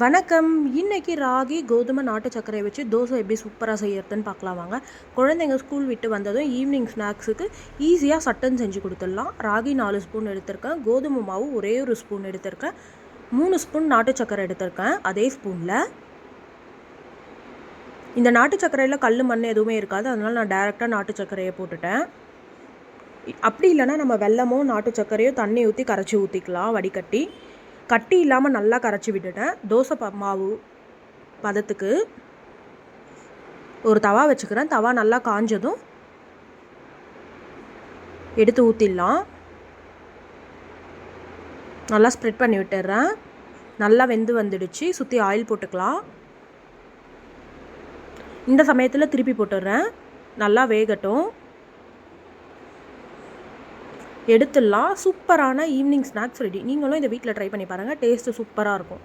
வணக்கம். இன்னைக்கு ராகி, கோதுமை, நாட்டு சர்க்கரைய வச்சு தோசை எப்படி சூப்பரா செய்யறதுன்னு பார்க்கலாம் வாங்க. குழந்தைங்க ஸ்கூல் விட்டு வந்ததும் ஈவினிங் ஸ்நாக்ஸுக்கு ஈஸியா சட்டுன்னு செஞ்சு குடுத்துடலாம். ராகி 4 ஸ்பூன் எடுத்திருக்கேன். கோதுமை மாவு ஒரே 1 ஸ்பூன் எடுத்திருக்கேன். 3 ஸ்பூன் நாட்டு சர்க்கரை எடுத்திருக்கேன். அதே ஸ்பூன்ல இந்த நாட்டு சர்க்கரையில கல், மண் எதுவுமே இருக்காது. அதனால நான் டைரக்ட்டா நாட்டு சர்க்கரைய போட்டுட்டேன். அப்படி இல்லைன்னா நம்ம வெல்லமோ நாட்டு சர்க்கரையோ தண்ணி ஊற்றி கரைச்சி ஊற்றிக்கலாம் வடிகட்டி. கட்டி இல்லாமல் நல்லா கரைச்சி விட்டுட்டேன். தோசை மாவு பதத்துக்கு ஒரு தவா வச்சுக்கிறேன். தவா நல்லா காஞ்சதும் எடுத்து ஊற்றிடலாம். நல்லா ஸ்ப்ரெட் பண்ணி விட்டுடுறேன். நல்லா வெந்து வந்துடுச்சு. சுற்றி ஆயில் போட்டுக்கலாம். இந்த சமயத்தில் திருப்பி போட்டுடுறேன். நல்லா வேகட்டும். எடுத்துடலாம். சூப்பரான ஈவினிங் ஸ்நாக்ஸ் ரெடி. நீங்களும் இதை வீட்டில் ட்ரை பண்ணி பாருங்கள். டேஸ்ட்டு சூப்பராக இருக்கும்.